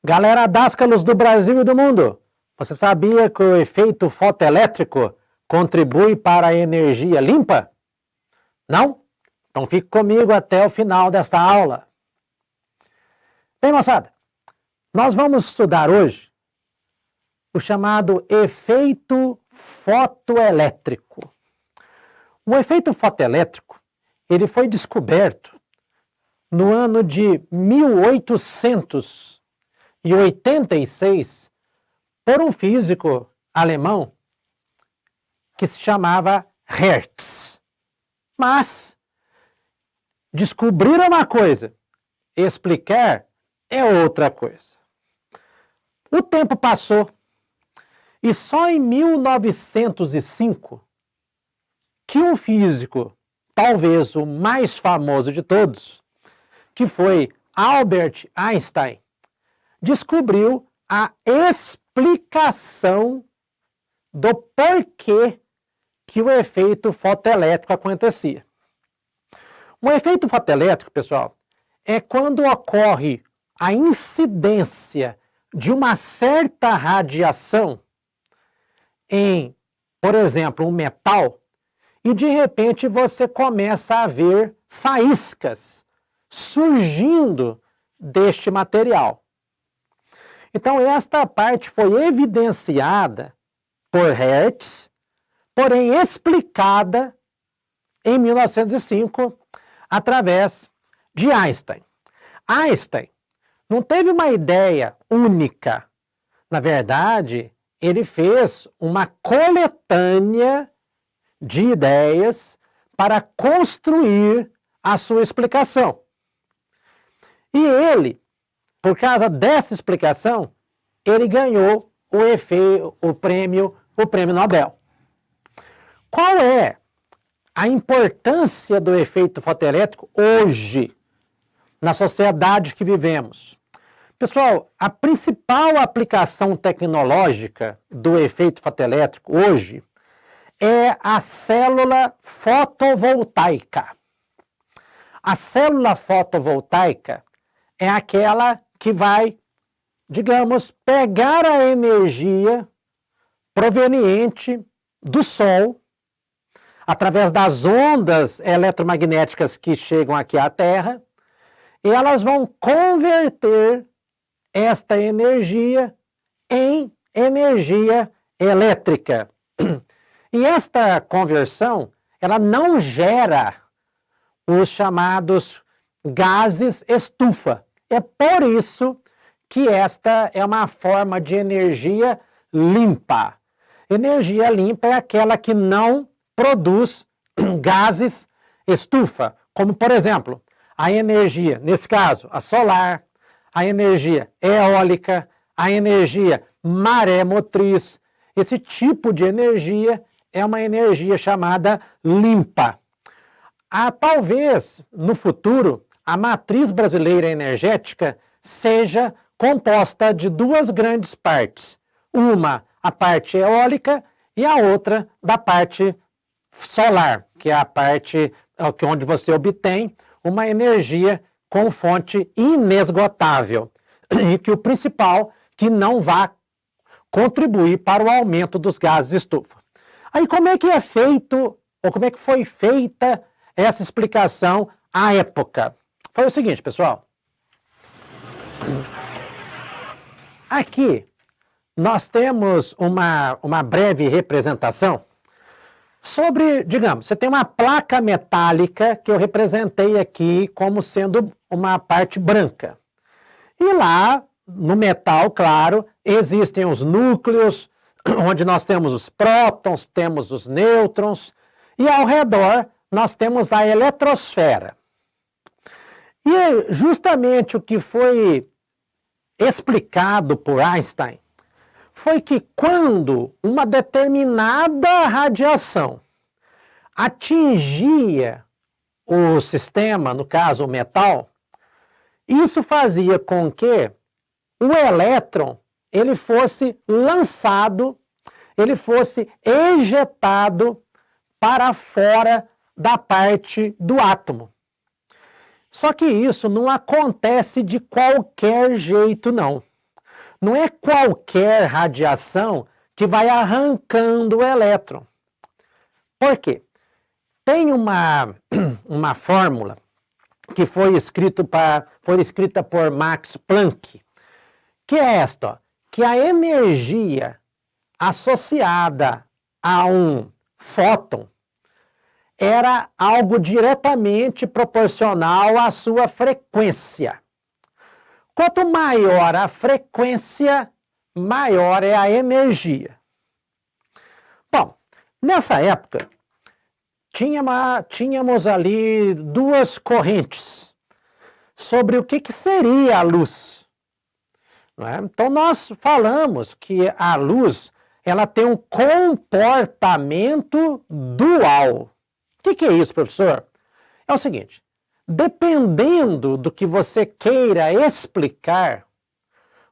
Galera Dascalos do Brasil e do mundo, você sabia que o efeito fotoelétrico contribui para a energia limpa? Não? Então fique comigo até o final desta aula. Bem, moçada, nós vamos estudar hoje o chamado efeito fotoelétrico. O efeito fotoelétrico, ele foi descoberto no ano de 1886 por um físico alemão que se chamava Hertz. Mas descobrir uma coisa, explicar é outra coisa. O tempo passou e só em 1905 que um físico, talvez o mais famoso de todos, que foi Albert Einstein, descobriu a explicação do porquê que o efeito fotoelétrico acontecia. O efeito fotoelétrico, pessoal, é quando ocorre a incidência de uma certa radiação em, por exemplo, um metal, e de repente você começa a ver faíscas surgindo deste material. Então, esta parte foi evidenciada por Hertz, porém explicada em 1905 através de Einstein. Einstein não teve uma ideia única. Na verdade, ele fez uma coletânea de ideias para construir a sua explicação. E ele, por causa dessa explicação, ele ganhou o prêmio Nobel. Qual é a importância do efeito fotoelétrico hoje, na sociedade que vivemos? Pessoal, a principal aplicação tecnológica do efeito fotoelétrico hoje é a célula fotovoltaica. A célula fotovoltaica é aquela que vai, digamos, pegar a energia proveniente do Sol, através das ondas eletromagnéticas que chegam aqui à Terra, e elas vão converter esta energia em energia elétrica. E esta conversão, ela não gera os chamados gases estufa. É por isso que esta é uma forma de energia limpa. Energia limpa é aquela que não produz gases estufa, como, por exemplo, a energia, nesse caso, a solar, a energia eólica, a energia maremotriz. Esse tipo de energia é uma energia chamada limpa. Talvez, no futuro, a matriz brasileira energética seja composta de duas grandes partes. Uma, a parte eólica, e a outra da parte solar, que é a parte onde você obtém uma energia com fonte inesgotável. E que o principal, que não vá contribuir para o aumento dos gases estufa. Aí como é que é feito, ou como é que foi feita essa explicação à época? Foi o seguinte, pessoal. Aqui nós temos uma breve representação sobre, digamos, você tem uma placa metálica que eu representei aqui como sendo uma parte branca. E lá, no metal, claro, existem os núcleos, onde nós temos os prótons, temos os nêutrons, e ao redor nós temos a eletrosfera. E justamente o que foi explicado por Einstein foi que quando uma determinada radiação atingia o sistema, no caso o metal, isso fazia com que o elétron ele fosse lançado, ele fosse ejetado para fora da parte do átomo. Só que isso não acontece de qualquer jeito, não. não é qualquer radiação que vai arrancando o elétron. Por quê? Tem uma fórmula que foi escrita por Max Planck, que é esta, ó, que a energia associada a um fóton era algo diretamente proporcional à sua frequência. Quanto maior a frequência, maior é a energia. Bom, nessa época, tínhamos ali duas correntes sobre o que seria a luz. Não é? Então, nós falamos que a luz ela tem um comportamento dual. O que é isso, professor? É o seguinte, dependendo do que você queira explicar,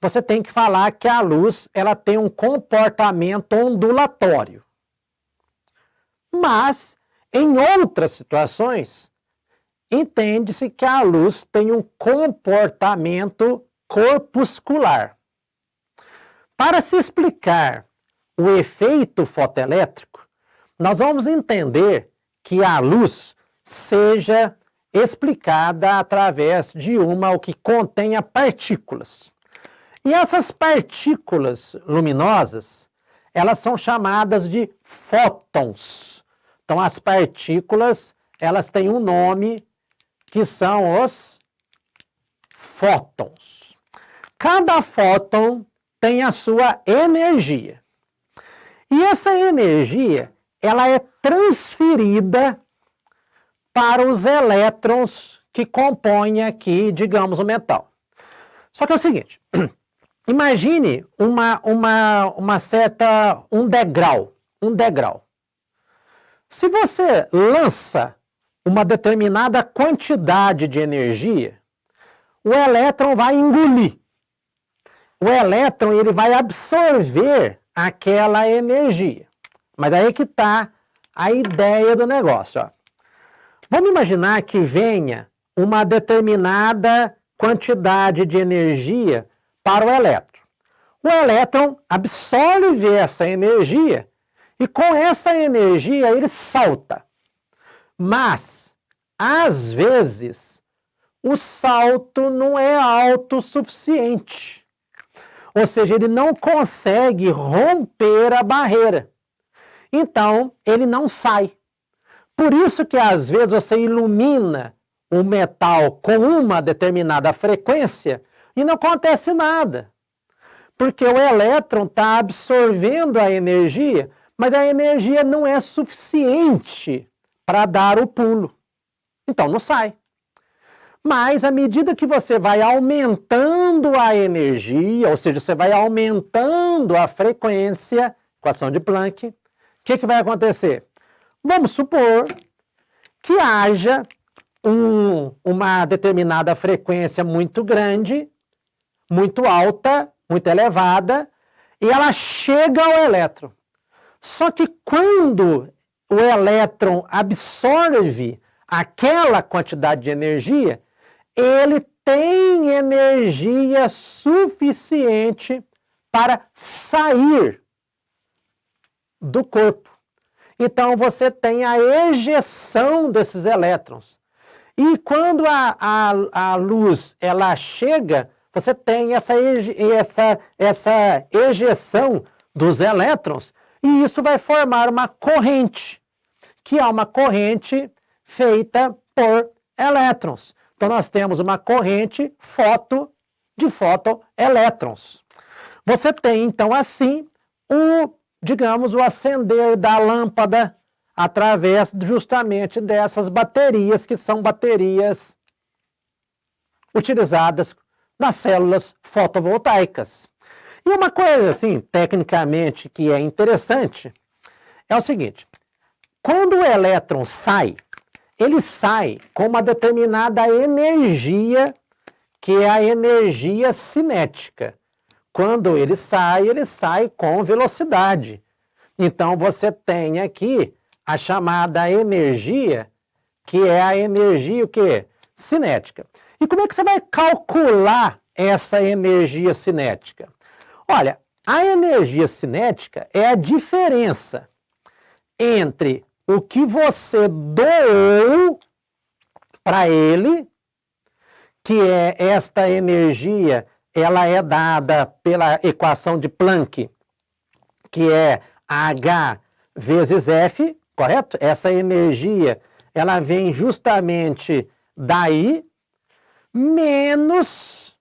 você tem que falar que a luz ela tem um comportamento ondulatório. Mas, em outras situações, entende-se que a luz tem um comportamento corpuscular. Para se explicar o efeito fotoelétrico, nós vamos entender que a luz seja explicada através de o que contenha partículas. E essas partículas luminosas, elas são chamadas de fótons. Então, as partículas, elas têm um nome que são os fótons. Cada fóton tem a sua energia. E essa energia, ela é transferida para os elétrons que compõem aqui, digamos, o metal. Só que é o seguinte, imagine um degrau. Se você lança uma determinada quantidade de energia, o elétron vai engolir. O elétron ele vai absorver aquela energia. Mas aí que está a ideia do negócio. Ó. Vamos imaginar que venha uma determinada quantidade de energia para o elétron. O elétron absorve essa energia e com essa energia ele salta. Mas, às vezes, o salto não é autossuficiente. Ou seja, ele não consegue romper a barreira. Então, ele não sai. Por isso que, às vezes, você ilumina o metal com uma determinada frequência e não acontece nada. Porque o elétron está absorvendo a energia, mas a energia não é suficiente para dar o pulo. Então, não sai. Mas, à medida que você vai aumentando a energia, ou seja, você vai aumentando a frequência, equação de Planck, o que vai acontecer? Vamos supor que haja uma determinada frequência muito grande, muito alta, muito elevada, e ela chega ao elétron. Só que quando o elétron absorve aquela quantidade de energia, ele tem energia suficiente para sair do corpo. Então, você tem a ejeção desses elétrons. E quando a luz ela chega, você tem essa ejeção dos elétrons, e isso vai formar uma corrente, que é uma corrente feita por elétrons. Então, nós temos uma corrente de fotoelétrons. Você tem, então, assim, digamos, o acender da lâmpada através justamente dessas baterias, que são baterias utilizadas nas células fotovoltaicas. E uma coisa, assim, tecnicamente, que é interessante, é o seguinte, quando o elétron sai, ele sai com uma determinada energia, que é a energia cinética. Quando ele sai com velocidade. Então, você tem aqui a chamada energia, que é a energia o quê? Cinética. E como é que você vai calcular essa energia cinética? Olha, a energia cinética é a diferença entre o que você doou para ele, que é esta energia, ela é dada pela equação de Planck, que é H vezes F, correto? Essa energia, ela vem justamente daí, menos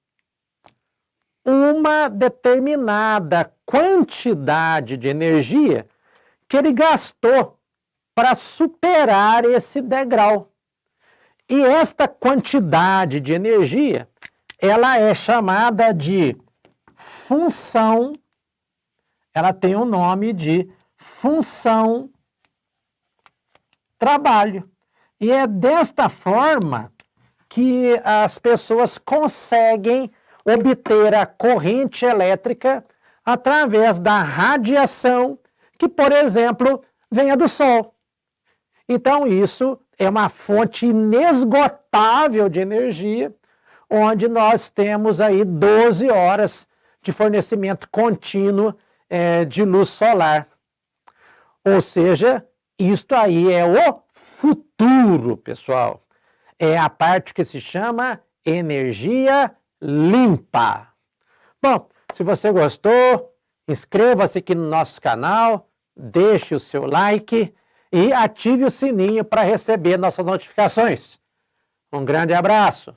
uma determinada quantidade de energia que ele gastou para superar esse degrau. E esta quantidade de energia, ela é chamada de função, ela tem o nome de função trabalho. E é desta forma que as pessoas conseguem obter a corrente elétrica através da radiação que, por exemplo, venha do Sol. Então, isso é uma fonte inesgotável de energia, onde nós temos aí 12 horas de fornecimento contínuo de luz solar. Ou seja, isto aí é o futuro, pessoal. É a parte que se chama energia limpa. Bom, se você gostou, inscreva-se aqui no nosso canal, deixe o seu like e ative o sininho para receber nossas notificações. Um grande abraço!